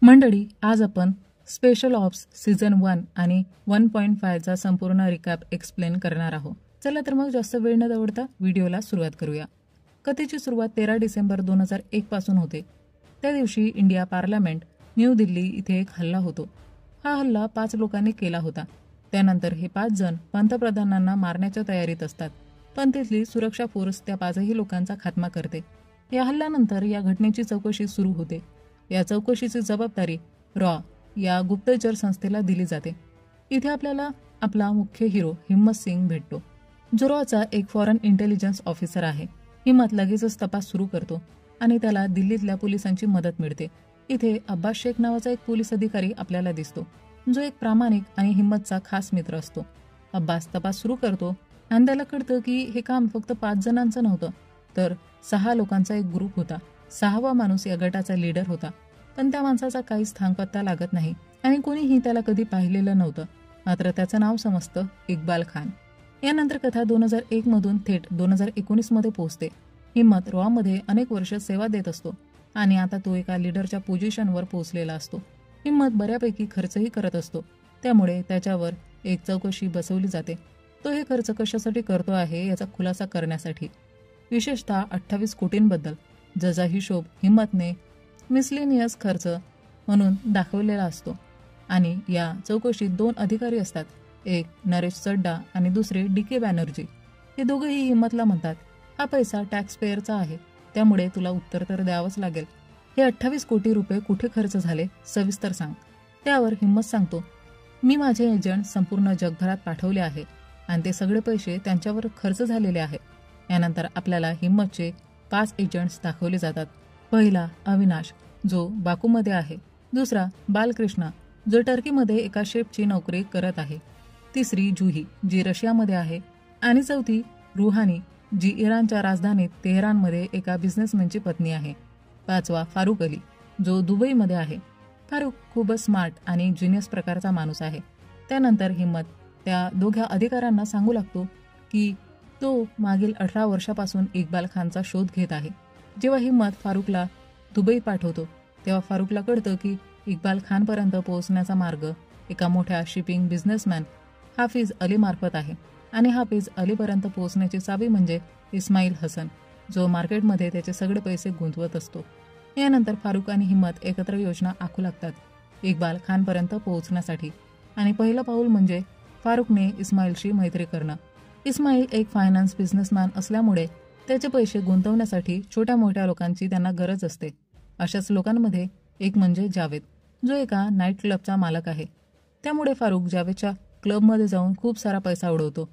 मंडळी, आज आपण स्पेशल ऑप्स सीझन 1 आणि 1.5चा संपूर्ण रिकॅप एक्सप्लेन करणार आहोत. चला तर मग जास्त वेळ न दवडता व्हिडिओला सुरुवात करूया. कथेची सुरुवात 13 डिसेंबर 2001 पासून होते. त्या दिवशी इंडिया पार्लमेंट न्यू दिल्ली इथे एक हल्ला होतो. हा हल्ला 5 लोकांनी केला होता. त्यानंतर हे 5 जण पंतप्रधानांना मारण्याच्या तयारीत असतात, पण तिथली सुरक्षा फोर्स त्या 5ही लोकांचा खात्मा करते. या हल्ल्यानंतर या घटनेची चौकशी सुरू होते. या चौकशीची जबाबदारी रॉ या गुप्तचर संस्थेला दिली जाते. इथे आपल्याला आपला मुख्य हिरो हिम्मत सिंग भेटतो, जो रॉचा एक फॉरेन इंटेलिजन्स ऑफिसर आहे. हिम्मत लगेचच तपास सुरू करतो आणि त्याला दिल्लीतल्या पोलिसांची मदत मिळते. इथे अब्बास शेख नावाचा एक पोलीस अधिकारी आपल्याला दिसतो, जो एक प्रामाणिक आणि हिम्मतचा खास मित्र असतो. अब्बास तपास सुरू करतो आणि त्याला कळतं की हे काम फक्त 5 जणांचं नव्हतं, तर 6 लोकांचा एक ग्रुप होता. 6वा माणूस या गटाचा लीडर होता, पण त्या माणसाचा काहीच थांगपत्ता लागत नाही आणि कोणीही त्याला कधी पाहिलेलं नव्हतं. मात्र त्याचं नाव समजतं इक्बाल खान. यानंतर कथा 2001 मधून थेट 2019 मध्ये पोहोचते. हिम्मत रॉमध्ये अनेक वर्ष सेवा देत असतो आणि आता तो एका लीडरच्या पोझिशनवर पोहोचलेला असतो. हिम्मत बऱ्यापैकी खर्चही करत असतो, त्यामुळे त्याच्यावर एक चौकशी बसवली जाते. तो हे खर्च कशासाठी करतो आहे याचा खुलासा करण्यासाठी, विशेषतः 28 कोटींबद्दल, ज्याचा हिशोब हिम्मतने मिसलेनियस खर्च म्हणून दाखवलेला असतो. आणि या चौकशीत 2 अधिकारी असतात, एक नरेश चड्डा आणि दुसरे DK बॅनर्जी. हे दोघंही हिम्मतला म्हणतात, हा पैसा टॅक्स पेयरचा आहे, त्यामुळे तुला उत्तर तर द्यावंच लागेल. हे 28 कोटी रुपये कुठे खर्च झाले सविस्तर सांग. त्यावर हिम्मत सांगतो, मी माझे एजंट संपूर्ण जगभरात पाठवले आहे आणि ते सगळे पैसे त्यांच्यावर खर्च झालेले आहे. यानंतर आपल्याला हिम्मतचे 5 एजंट्स दाखवले जातात. पहिला अविनाश, जो बाकूमध्ये आहे. दुसरा बालकृष्णा, जो टर्कीमध्ये एका शेफची नोकरी करत आहे. तिसरी जुही, जी रशियामध्ये आहे. आणि चौथी रुहानी, जी इराणच्या राजधानीत तेहरानमध्ये एका बिझनेसमॅनची पत्नी आहे. 5वा फारुक अली, जो दुबईमध्ये आहे. फारुक खूपच स्मार्ट आणि जिनियस प्रकारचा माणूस आहे. त्यानंतर हिम्मत त्या दोघ्या अधिकाऱ्यांना सांगू लागतो की तो मागील 18 वर्षापासून इक्बाल खानचा शोध घेत आहे. जेव्हा हिम्मत फारुकला दुबई पाठवतो, तेव्हा फारुकला कळतं की इक्बाल खानपर्यंत पोहोचण्याचा मार्ग एका मोठ्या शिपिंग बिझनेसमॅन हाफिज अली मार्फत आहे. आणि हाफिज अलीपर्यंत पोहोचण्याची चावी म्हणजे इस्माईल हसन, जो मार्केटमध्ये त्याचे सगळे पैसे गुंतवत असतो. यानंतर फारुक आणि हिम्मत एकत्र योजना आखू लागतात इक्बाल खानपर्यंत पोहोचण्यासाठी. आणि पहिलं पाऊल म्हणजे फारुकने इस्माईलशी मैत्री करणं. इस्माईल एक फायनान्स बिझनेसमॅन असल्यामुळे त्याचे पैसे गुंतवण्यासाठी छोट्या मोठ्या लोकांची त्यांना गरज असते. अशाच लोकांमध्ये एक म्हणजे जावेद, जो एका नाईट क्लबचा मालक आहे. त्यामुळे फारुक जावेदच्या क्लबमध्ये जाऊन खूप सारा पैसा उडवतो.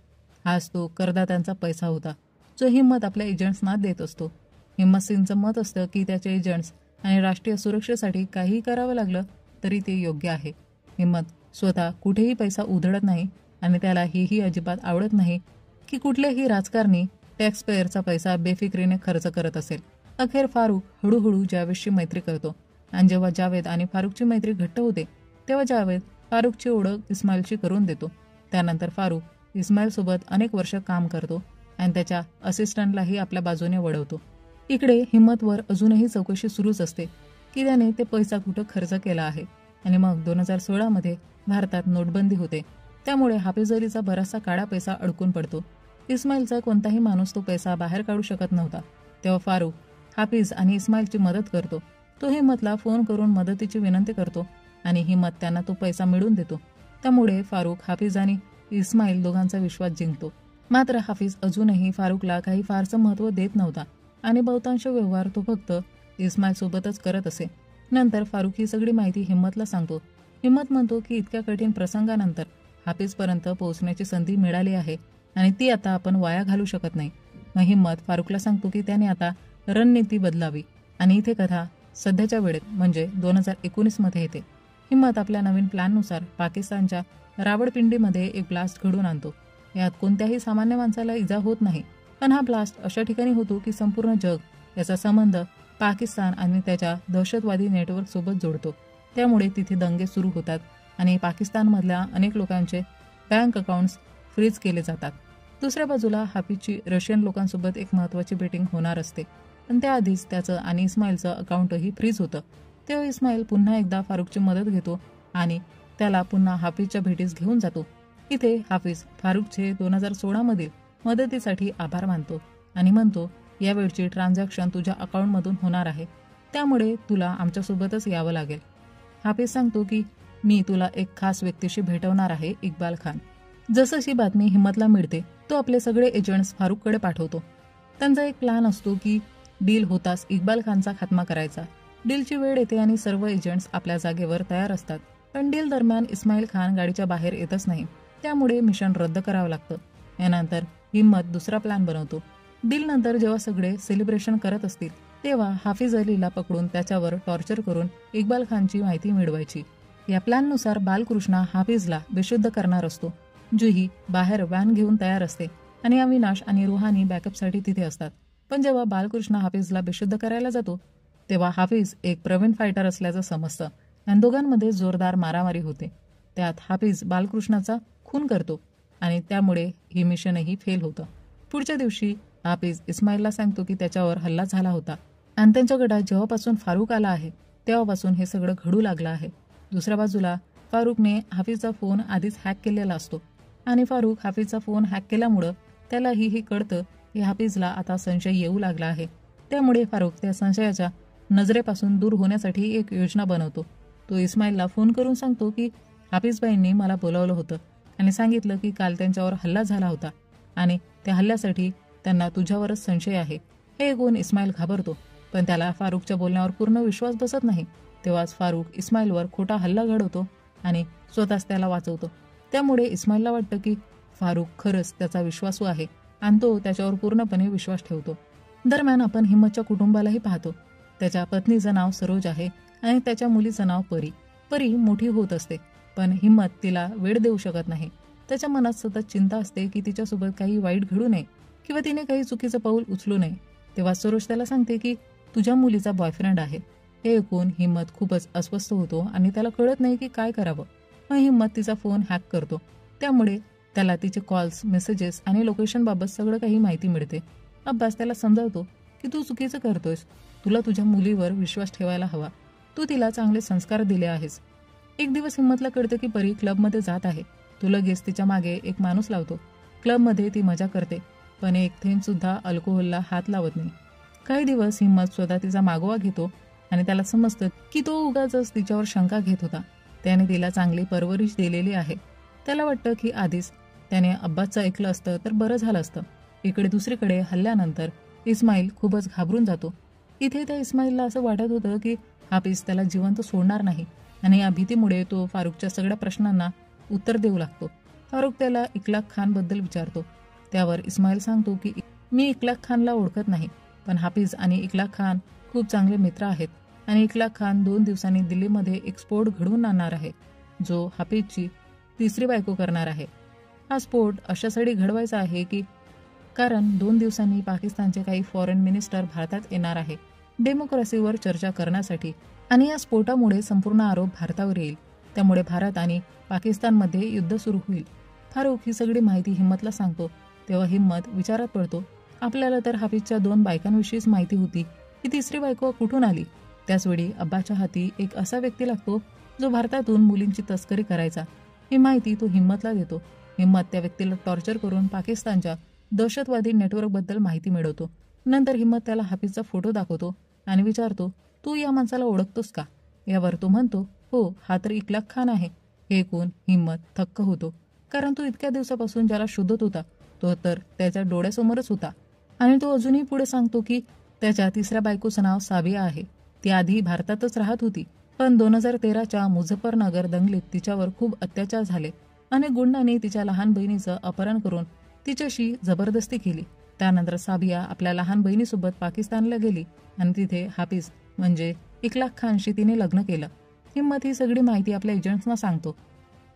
हाच तो करदात्यांचा पैसा होता, जो हिम्मत आपल्या एजंट्सना देत असतो. हिम्मत सिंगचं मत असतं की त्याचे एजंट्स आणि राष्ट्रीय सुरक्षेसाठी काहीही करावं लागलं तरी ते योग्य आहे. हिम्मत स्वतः कुठेही पैसा उधळत नाही आणि त्याला हेही अजिबात आवडत नाही की कुठल्याही राजकारणी टॅक्स पेयरचा पैसा बेफिक्रीने खर्च करत असेल. अखेर फारुक हळूहळू जावेदशी मैत्री करतो आणि जेव्हा जावेद आणि फारुकची मैत्री घट्ट होते, तेव्हा जावेद फारुकची ओळख इस्माईलशी करून देतो. त्यानंतर फारुक इस्माईलसोबत अनेक वर्ष काम करतो आणि त्याच्या असिस्टंटलाही आपल्या बाजूने वळवतो. इकडे हिम्मतवर अजूनही चौकशी सुरूच असते की त्याने ते पैसा कुठं खर्च केला आहे. आणि मग 2016 मध्ये भारतात नोटबंदी होते, त्यामुळे हाफिज अलीचा बराचसा काळा पैसा अडकून पडतो. इस्माईलचा कोणताही माणूस तो पैसा बाहेर काढू शकत नव्हता. तेव्हा फारुक हाफिज आणि इस्माईलची मदत करतो. तो हिम्मतला फोन करून मदतीची विनंती करतो आणि हिम्मत त्यांना तो पैसा मिळवून देतो. त्यामुळे फारुक हाफिज आणि इस्माईल दोघांचा विश्वास जिंकतो. मात्र हाफिज अजूनही फारुकला काही फारसं महत्त्व देत नव्हता आणि बहुतांश व्यवहार तो फक्त इस्माईल सोबतच करत असे. नंतर फारुक ही सगळी माहिती हिम्मतला सांगतो. हिम्मत म्हणतो की इतक्या कठीण प्रसंगानंतर हाफिजपर्यंत पोहोचण्याची संधी मिळाली आहे आणि ती आता आपण वाया घालू शकत नाही. मग हिम्मत फारुकला सांगतो की त्याने आता रणनीती बदलावी. आणि इथे कथा सध्याच्या वेळेत म्हणजे 2019 मध्ये येते. हिम्मत आपल्या नवीन प्लॅननुसार पाकिस्तानच्या रावळपिंडीमध्ये एक ब्लास्ट घडवून आणतो. यात कोणत्याही सामान्य माणसाला इजा होत नाही, पण हा ब्लास्ट अशा ठिकाणी होतो की संपूर्ण जग याचा संबंध पाकिस्तान आणि त्याच्या दहशतवादी नेटवर्क सोबत जोडतो. त्यामुळे तिथे दंगे सुरू होतात आणि पाकिस्तानमधल्या अनेक लोकांचे बँक अकाउंट्स फ्रीज केले जातात. दुसऱ्या बाजूला हाफिजची रशियन लोकांसोबत एक महत्त्वाची मीटिंग होणार असते, पण त्याआधीच त्याचं आणि इस्माईलचं अकाउंटही फ्रीज होतं. तेव्हा इस्माईल पुन्हा एकदा फारुखची मदत घेतो आणि त्याला पुन्हा हाफिजच्या भेटीस घेऊन जातो. इथे हाफिज फारुखचे 2016 मधील मदतीसाठी आभार मानतो आणि म्हणतो, यावेळची ट्रान्झॅक्शन तुझ्या अकाउंटमधून होणार आहे, त्यामुळे तुला आमच्यासोबतच यावं लागेल. हाफिज सांगतो की मी तुला एक खास व्यक्तीशी भेटवणार आहे, इक्बाल खान. जसं बातमी हिम्मतला मिळते तो आपले सगळे एजंट्स फारुखकडे पाठवतो. त्यांचा एक प्लॅन असतो की डील होताच इक्बाल खानचा खात्मा करायचा. डीलची वेळ येते आणि सर्व एजंट्स आपल्या जागेवर तयार असतात, पण डील दरम्यान इस्माईल खान गाडीच्या बाहेर येतच नाही, त्यामुळे मिशन रद्द करावं लागतं. यानंतर हिम्मत दुसरा प्लॅन बनवतो. डील नंतर जेव्हा सगळे सेलिब्रेशन करत असतील तेव्हा हाफिज अलीला पकडून त्याच्यावर टॉर्चर करून इक्बाल खानची माहिती मिळवायची. या प्लॅननुसार बालकृष्णा हाफिजला बेशुद्ध करणार असतो. जुही बाहेर व्हॅन घेऊन तयार असते आणि अविनाश आणि रुहानी बॅकअपसाठी तिथे असतात. पण जेव्हा बालकृष्णा हाफिजला बेशुद्ध करायला जातो तेव्हा हाफिज एक प्रवीण फायटर असल्याचं समजतं आणि दोघांमध्ये जोरदार मारामारी होते. त्यात हाफिज बालकृष्णाचा खून करतो आणि त्यामुळे ही मिशनही फेल होतं. पुढच्या दिवशी हाफिज इस्माईलला सांगतो की त्याच्यावर हल्ला झाला होता आणि त्यांच्या गटात जेव्हापासून फारुख आला आहे तेव्हापासून हे सगळं घडू लागलं आहे. दुसऱ्या बाजूला फारुखने हाफिजचा फोन आधीच हॅक केलेला असतो आणि फारुख हाफिजचा फोन हॅक केल्यामुळं त्यालाही हे कळतं की हाफिजला आता संशय येऊ लागला आहे. त्यामुळे फारुख त्या संशयाच्या नजरेपासून दूर होण्यासाठी एक योजना बनवतो. तो इस्माईलला फोन करून सांगतो की हाफिजबाईंनी मला बोलावलं होतं आणि सांगितलं की काल त्यांच्यावर हल्ला झाला होता आणि त्या हल्ल्यासाठी त्यांना तुझ्यावरच संशय आहे. हे ऐकून इस्माईल घाबरतो, पण त्याला फारुखच्या बोलण्यावर पूर्ण विश्वास बसत नाही. तेव्हाच फारुख इस्माईलवर खोटा हल्ला घडवतो आणि स्वतःच त्याला वाचवतो. त्यामुळे इस्माईलला वाटतं की फारुख खरंच त्याचा विश्वासू आहे आणि तो त्याच्यावर पूर्णपणे विश्वास ठेवतो. दरम्यान आपण हिम्मतच्या कुटुंबालाही पाहतो. त्याच्या पत्नीचं नाव सरोज आहे आणि त्याच्या मुलीचं नाव परी. परी मोठी होत असते, पण हिम्मत तिला वेळ देऊ शकत नाही. त्याच्या मनात सतत चिंता असते की तिच्यासोबत काही वाईट घडू नये किंवा तिने काही चुकीचं पाऊल उचलू नये. तेव्हा सरोज त्याला सांगते की तुझ्या मुलीचा बॉयफ्रेंड आहे. हे ऐकून हिम्मत खूपच अस्वस्थ होतो आणि त्याला कळत नाही की काय करावं. मग हिम्मत तिचा फोन हॅक करतो, त्यामुळे त्याला तिचे कॉल्स, मेसेजेस आणि लोकेशनबाबत सगळं काही माहिती मिळते. अब्बास त्याला समजावतो की तू चुकीचं करतोयस, तुला तुझ्या मुलीवर विश्वास ठेवायला हवा, तू तिला चांगले संस्कार दिले आहेस. एक दिवस हिम्मतला कळतं की परी क्लबमध्ये जात आहे. तो लगेच तिच्या मागे एक माणूस लावतो. क्लबमध्ये ती मजा करते, पण एक थेंब सुद्धा अल्कोहोलला हात लावत नाही. काही दिवस हिम्मत स्वतः तिचा मागोवा घेतो आणि त्याला समजतं की तो उगाचच तिच्यावर शंका घेत होता. त्याने तिला चांगली परवरिश दिलेली आहे. त्याला वाटतं की आधीच त्याने अब्बासचं ऐकलं असतं तर बरं झालं असतं. इकडे दुसरीकडे हल्ल्यानंतर इस्माईल खूपच घाबरून जातो. इथे त्या इस्माईलला असं वाटत होतं की हाफिज त्याला जिवंत सोडणार नाही आणि या भीतीमुळे तो फारुखच्या सगळ्या प्रश्नांना उत्तर देऊ लागतो. फारुख त्याला इक्लाक खान बद्दल विचारतो. त्यावर इस्माईल सांगतो की मी इक्लाक खानला ओळखत नाही, पण हाफिज आणि इक्लाक खान खूप चांगले मित्र आहेत आणि इक्लाक खान 2 दिवसांनी दिल्लीमध्ये एक स्फोट घडवून आणणार आहे, जो हाफिजची तिसरी बायको करणार आहे. हा स्फोट अशासाठी घडवायचा आहे की कारण 2 दिवसांनी पाकिस्तानचे काही फॉरेन मिनिस्टर भारतात येणार आहे डेमोक्रेसीवर चर्चा करण्यासाठी आणि या स्फोटामुळे संपूर्ण आरोप भारतावर येईल. त्यामुळे भारत आणि पाकिस्तानमध्ये युद्ध सुरू होईल. फारुख ही सगळी माहिती हिम्मतला सांगतो. तेव्हा हिम्मत विचारात पडतो, आपल्याला तर हाफिजच्या 2 बायकांविषयीच माहिती होती, ही तिसरी बायको कुठून आली. त्याचवेळी अब्बाच्या हाती एक असा व्यक्ती लागतो जो भारतातून मुलींची तस्करी करायचा. ही माहिती तो हिम्मतला देतो. हिम्मत त्या व्यक्तीला टॉर्चर करून पाकिस्तानच्या दहशतवादी नेटवर्कबद्दल माहिती मिळवतो. नंतर हिम्मत त्याला हाफिजचा फोटो दाखवतो आणि विचारतो, तू या माणसाला ओळखतोस का. यावर तो म्हणतो, हो, हा तर इक्लाक खान आहे. हे ऐकून हिम्मत थक्क होतो, कारण तो इतक्या दिवसापासून ज्याला शोधत होता तो तर त्याच्या डोळ्यासमोरच होता. आणि तो अजूनही पुढे सांगतो की त्याच्या तिसऱ्या बायकोचं नाव साबिया आहे. ती आधी भारतातच राहत होती, पण 2013च्या मुझफ्फरनगर दंगलीत तिच्यावर खूप अत्याचार झाले. अनेक गुंडांनी तिच्या लहान बहिणीचं अपहरण करून तिच्याशी जबरदस्ती केली. त्यानंतर साबिया आपल्या लहान बहिणीसोबत पाकिस्तानला गेली आणि तिथे हाफिज म्हणजे इक्लाक खानशी तिने लग्न केलं. हिम्मत ही सगळी माहिती आपल्या एजंट्सना सांगतो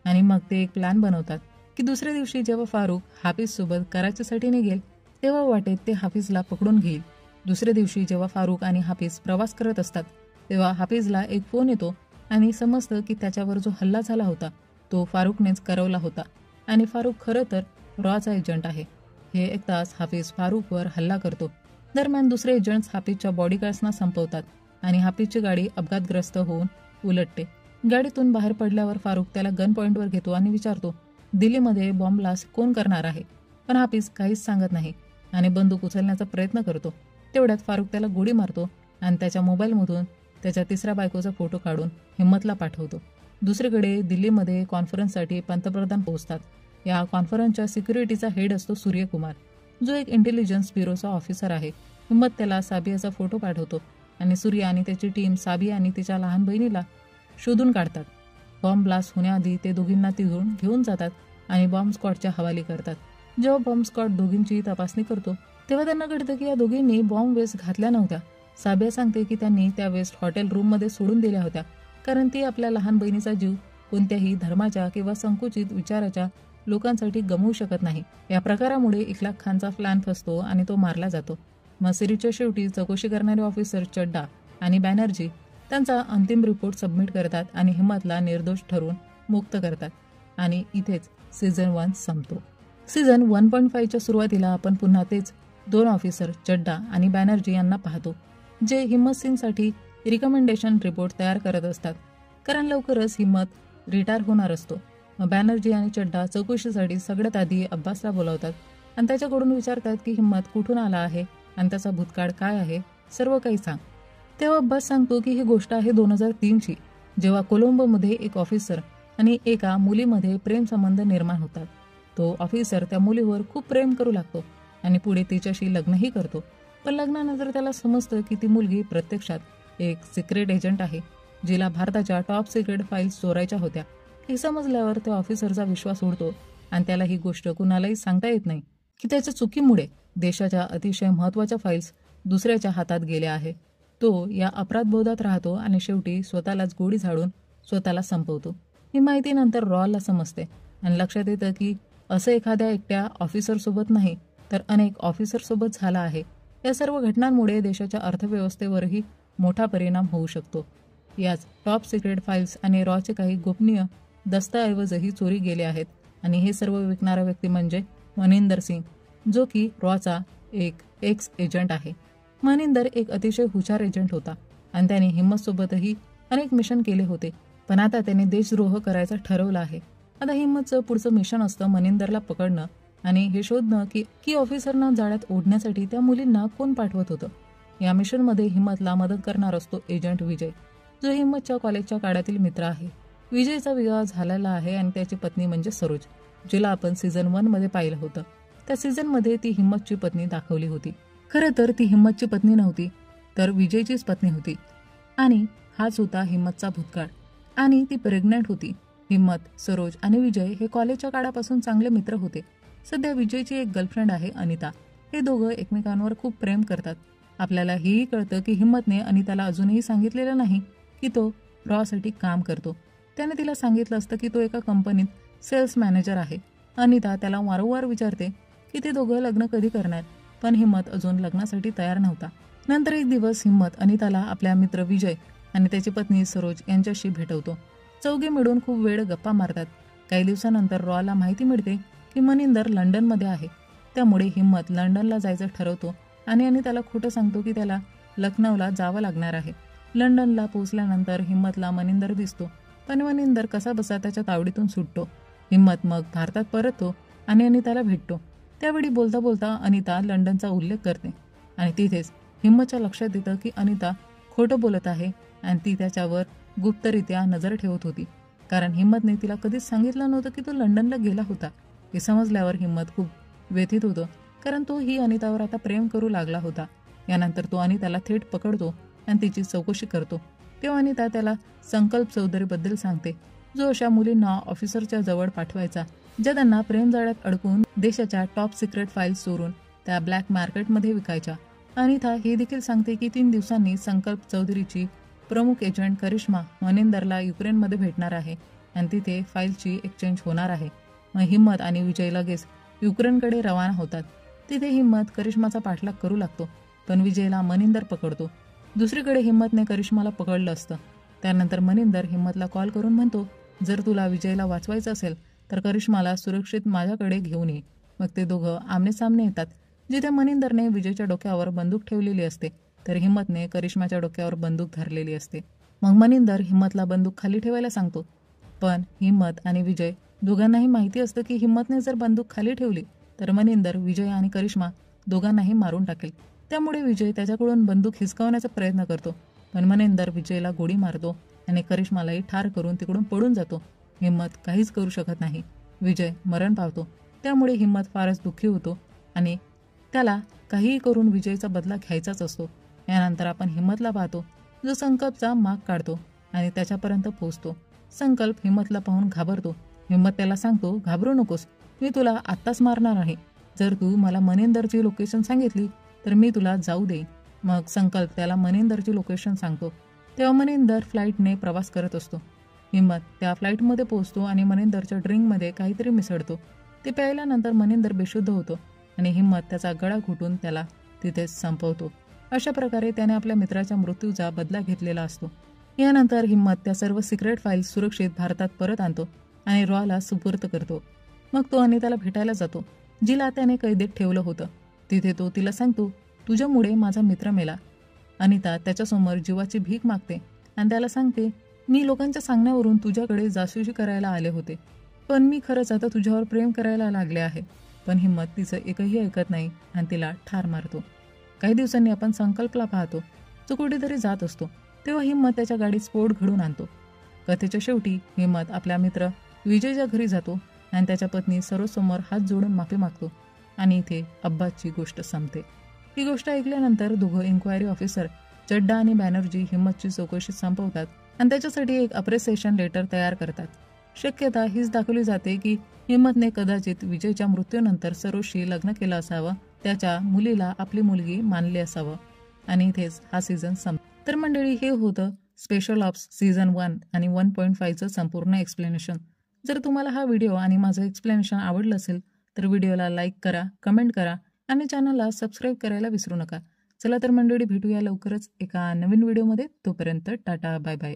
आणि मग ते एक प्लॅन बनवतात की दुसऱ्या दिवशी जेव्हा फारुख हाफिजसोबत कराचीसाठी निघेल तेव्हा वाटेत ते हाफिजला पकडून घेईल. दुसऱ्या दिवशी जेव्हा फारुख आणि हाफिज प्रवास करत असतात तेव्हा हाफिजला एक फोन येतो आणि समजतं की त्याच्यावर जो हल्ला झाला होता तो फारुखनेच करवला होता आणि फारुख खरं तर रॉचा एजंट आहे. हे ऐकताच हाफिज फारुखवर हल्ला करतो. दरम्यान दुसरे एजंट्स हाफिजच्या बॉडीगार्ड्सना संपवतात आणि हाफिजची गाडी अपघातग्रस्त होऊन उलटते. गाडीतून बाहेर पडल्यावर फारुख त्याला गन पॉइंटवर घेतो आणि विचारतो, दिल्लीमध्ये बॉम्ब ब्लास्ट कोण करणार आहे? पण हाफिज काहीच सांगत नाही आणि बंदूक उचलण्याचा प्रयत्न करतो. तेवढ्यात फारुख त्याला गोळी मारतो आणि त्याच्या मोबाईलमधून त्याच्या तिसऱ्या बायकोचा फोटो काढून हिम्मतला पाठवतो. दुसरीकडे दिल्लीमध्ये कॉन्फरन्ससाठी पंतप्रधान पोहोचतात. या कॉन्फरन्सच्या सिक्युरिटीचा हेड असतो सूर्यकुमार, जो एक इंटेलिजन्स ब्युरोचा ऑफिसर आहे. हिम्मत त्याला साबियाचा फोटो पाठवतो आणि सूर्य आणि त्याची टीम साबिया आणि तिच्या लहान बहिणीला शोधून काढतात. बॉम्ब ब्लास्ट होण्याआधी ते दोघींना तिथून घेऊन जातात आणि बॉम्ब स्क्वॉडच्या हवाली करतात. जेव्हा बॉम्ब स्क्वॉड दोघींची तपासणी करतो तेव्हा त्यांना कळतं की या दोघींनी बॉम्ब वेस्ट घातल्या नव्हत्या. साबिया सांगते की त्यांनी त्या वेस्ट हॉटेल रूममध्ये सोडून दिल्या होत्या, कारण ती आपल्या लहान बहिणीचा जीव कोणत्याही धर्माच्या किंवा संकुचित विचाराच्या लोकांसाठी गमवू शकत नाही. या प्रकारामुळे इखलाक खानचा प्लॅन फसतो आणि तो मारला जातो. मग सिरीजच्या शेवटी चौकशी करणारे ऑफिसर चड्डा आणि बॅनर्जी त्यांचा अंतिम रिपोर्ट सबमिट करतात आणि हिम्मतला निर्दोष ठरवून मुक्त करतात. आणि इथेच सीझन 1 संपतो. सीझन 1.5च्या सुरुवातीला आपण पुन्हा तेच 2 ऑफिसर चड्डा आणि बॅनर्जी यांना पाहतो, जे हिम्मत सिंगसाठी रिकमेंडेशन रिपोर्ट तयार करत असतात, कारण लवकरच हिम्मत रिटायर होणार असतो. मग बॅनर्जी आणि चड्डा चौकशीसाठी सगळ्यात आधी अब्बासला बोलावतात आणि त्याच्याकडून विचारतात की हिम्मत कुठून आला आहे आणि त्याचा भूतकाळ काय आहे, सर्व काही सांग. तेव्हा अब्बास सांगतो की ही गोष्ट आहे 2003ची, जेव्हा कोलंबोमध्ये एक ऑफिसर आणि एका मुलीमध्ये प्रेमसंबंध निर्माण होतात. तो ऑफिसर त्या मुलीवर खूप प्रेम करू लागतो आणि पुढे तिच्याशी लग्नही करतो. पण लग्नानंतर त्याला समजतं की ती मुलगी प्रत्यक्षात एक सिक्रेट एजंट आहे, जिला भारताच्या टॉप सिक्रेट फाईल्स चोरायच्या होत्या. हे समजल्यावर त्या ऑफिसरचा विश्वास उडतो आणि त्याला ही गोष्ट कुणालाही सांगता येत नाही की त्याच्या चुकीमुळे देशाच्या अतिशय महत्त्वाच्या फाईल्स दुसऱ्याच्या हातात गेल्या आहे. तो या अपराधबोधात राहतो आणि शेवटी स्वतःलाच गोळी झाडून स्वतःला संपवतो. ही माहिती नंतर रॉला समजते आणि लक्षात येतं की असं एखाद्या एकट्या ऑफिसरसोबत नाही तर अनेक ऑफिसरसोबत झाला आहे. या सर्व घटनांमुळे देशाच्या अर्थव्यवस्थेवरही मोठा परिणाम होऊ शकतो. याच टॉप सिक्रेट फाईल्स आणि रॉचे काही गोपनीय दस्तऐवजही चोरी गेले आहेत आणि हे सर्व विकणारा व्यक्ती म्हणजे मनिंदर सिंग, जो की रॉचा एक एक्स एजंट आहे. मनिंदर एक अतिशय हुशार एजंट होता आणि त्याने हिम्मतसोबतही अनेक मिशन केले होते, पण आता त्याने देशद्रोह करायचा ठरवलं आहे. आता हिम्मतचं पुढचं मिशन असतं मनिंदरला पकडणं आणि हे शोधणं की ऑफिसरना जाळ्यात ओढण्यासाठी त्या मुलींना कोण पाठवत होतं. या मिशनमध्ये हिम्मतला मदत करणार असतो एजंट विजय, जो हिम्मतच्या कॉलेजच्या काळातील मित्र आहे. विजयचा विवाह झालेला आहे आणि त्याची पत्नी म्हणजे सरोज, जिला आपण सीझन 1 मध्ये पाहिलं होतं. त्या सीझनमध्ये ती हिम्मतची पत्नी दाखवली होती. खरं तर ती हिम्मतची पत्नी नव्हती, तर विजयचीच पत्नी होती आणि हाच होता हिम्मतचा भूतकाळ. आणि ती प्रेग्नंट होती. हिम्मत, सरोज आणि विजय हे कॉलेजच्या काळापासून चांगले मित्र होते. सध्या विजयची एक गर्लफ्रेंड आहे अनिता. हे दोघं एकमेकांवर खूप प्रेम करतात. आपल्याला हेही कळतं की हिम्मतने अनिताला अजूनही सांगितलेलं नाही की तो रॉसाठी काम करतो. त्याने तिला सांगितलं असतं की तो एका कंपनीत सेल्स मॅनेजर आहे. अनिता त्याला वारंवार विचारते की ते दोघं लग्न कधी करणार, पण हिम्मत अजून लग्नासाठी तयार नव्हता. नंतर एक दिवस हिम्मत अनिताला आपल्या मित्र विजय आणि त्याची पत्नी सरोज यांच्याशी भेटवतो. चौघे मिळून खूप वेळ गप्पा मारतात. काही दिवसानंतर रॉला माहिती मिळते की मनिंदर लंडनमध्ये आहे. त्यामुळे हिम्मत लंडनला जायचं ठरवतो आणि अनिताला खोटं सांगतो की त्याला लखनौला जावं लागणार आहे. लंडनला पोहोचल्यानंतर हिम्मतला मनिंदर दिसतो, पण मनिंदर कसा बसा त्याच्या तावडीतून सुटतो. हिम्मत मग भारतात परततो आणि अनिताला भेटतो. त्यावेळी बोलता बोलता अनिता लंडनचा उल्लेख करते आणि तिथेच हिम्मतच्या लक्षात येतं की अनिता खोटं बोलत आहे आणि ती त्याच्यावर गुप्तरित्या नजर ठेवत होती, कारण हिम्मतने तिला कधीच सांगितलं नव्हतं की तो लंडनला गेला होता. हे समजल्यावर हिम्मत खूप व्यथित होतो, कारण तो ही अनितावर आता प्रेम करू लागला होता. यानंतर तो अनिताला थेट पकडतो आणि तिची चौकशी करतो. तेव्हा अनिता त्याला संकल्प चौधरीबद्दल सांगते, जो अशा मुलींना ऑफिसरच्या जवळ पाठवायचा ज्या त्यांना प्रेमजाळ्यात अडकून देशाच्या टॉप सिक्रेट फाईल्स चोरून त्या ब्लॅक मार्केटमध्ये विकायच्या. अनिता हे देखील सांगते की 3 दिवसांनी संकल्प चौधरीची प्रमुख एजंट करिश्मा मनिंदरला युक्रेनमध्ये भेटणार आहे आणि तिथे फाईलची एक्सचेंज होणार आहे. मग हिम्मत आणि विजय लगेच युक्रेनकडे रवाना होतात. तिथे हिम्मत करिश्माचा पाठलाग करू लागतो, पण विजयला मनिंदर पकडतो. दुसरीकडे हिम्मतने करिश्माला पकडलं असतं. त्यानंतर मनिंदर हिम्मतला कॉल करून म्हणतो, जर तुला विजयला वाचवायचं असेल तर करिश्माला सुरक्षित माझ्याकडे घेऊन ये. मग ते दोघं आमने सामने येतात, जिथे मनिंदरने विजयच्या डोक्यावर बंदूक ठेवलेली असते तर हिम्मतने करिश्माच्या डोक्यावर बंदूक धरलेली असते. मग मनिंदर हिम्मतला बंदूक खाली ठेवायला सांगतो. पण हिम्मत आणि विजय दोघांनाही माहिती असतं की हिम्मतने जर बंदूक खाली ठेवली तर मनिंदर विजय आणि करिश्मा दोघांनाही मारून टाकेल. त्यामुळे विजय त्याच्याकडून बंदूक हिसकावण्याचा प्रयत्न करतो. पण मनिंदर विजयला गोळी मारतो आणि करिश्मालाही ठार करून तिकडून पळून जातो. हिम्मत काहीच करू शकत नाही. विजय मरण पावतो. त्यामुळे हिम्मत फारच दुःखी होतो आणि त्याला काहीही करून विजयचा बदला घ्यायचाच असतो. यानंतर आपण हिम्मतला पाहतो जो संकल्पचा माग काढतो आणि त्याच्यापर्यंत पोहोचतो. संकल्प हिम्मतला पाहून घाबरतो. हिम्मत त्याला सांगतो, घाबरू नकोस, मी तुला आत्ताच मारणार आहे. जर तू मला मनिंदरची लोकेशन सांगितली तर मी तुला जाऊ देईन. मग संकल्प त्याला मनिंदरची लोकेशन सांगतो. तेव्हा मनिंदर फ्लाईटने प्रवास करत असतो. हिम्मत त्या फ्लाईटमध्ये पोहोचतो आणि मनिंदरच्या ड्रिंकमध्ये काहीतरी मिसळतो. ते प्यायल्यानंतर मनिंदर बेशुद्ध होतो आणि हिम्मत त्याचा गळा घुटून त्याला तिथेच संपवतो. अशा प्रकारे त्याने आपल्या मित्राच्या मृत्यूचा बदला घेतलेला असतो. यानंतर हिम्मत त्या सर्व सिक्रेट फाईल्स सुरक्षित भारतात परत आणतो आणि रॉला सुपूर्द करतो. मग तो अनिताला भेटायला जातो, जिला त्याने कैदेत ठेवलं होतं. तिथे तो तिला सांगतो, तुझ्यामुळे माझा मित्र मेला. अनिता त्याच्यासमोर जीवाची भीक मागते आणि त्याला सांगते, मी लोकांच्या सांगण्यावरून तुझ्याकडे जासूसी करायला आले होते, पण मी खरंच आता तुझ्यावर प्रेम करायला लागले आहे. पण हिम्मत तिचं एकही ऐकत नाही आणि तिला ठार मारतो. काही दिवसांनी आपण संकल्पला पाहतो, जो कुठेतरी जात असतो. तेव्हा हिम्मत त्याच्या गाडीत स्फोट घडून आणतो. कथेच्या शेवटी हिम्मत आपल्या मित्र विजयच्या घरी जातो आणि त्याच्या पत्नी सर्वसमोर हात जोडून माफी मागतो आणि इथे अब्बासची गोष्ट संपते. ही गोष्ट ऐकल्यानंतर दोघं इन्क्वायरी ऑफिसर चड्डा आणि बॅनर्जी हिम्मतची चौकशी संपवतात आणि त्याच्यासाठी एक अप्रिसिएशन लेटर तयार करतात. शक्यता हीच दाखवली जाते की हिम्मतने कदाचित विजयच्या मृत्यूनंतर सरोजशी लग्न केलं असावं, त्याच्या मुलीला आपली मुलगी मानली असावं आणि इथेच हा सीझन संपतो. तर मंडळी, हे होतं स्पेशल ऑप्स सीझन 1 आणि 1.5चं संपूर्ण एक्सप्लेनेशन. जर तुम्हाला हा व्हिडिओ आणि माझं एक्सप्लेनेशन आवडलं असेल तर व्हिडिओला लाईक करा, कमेंट करा आणि चॅनलला सबस्क्राईब करायला विसरू नका. चला तर मंडळी, भेटूया लवकरच एका नवीन व्हिडिओमध्ये. तोपर्यंत टाटा, बाय बाय.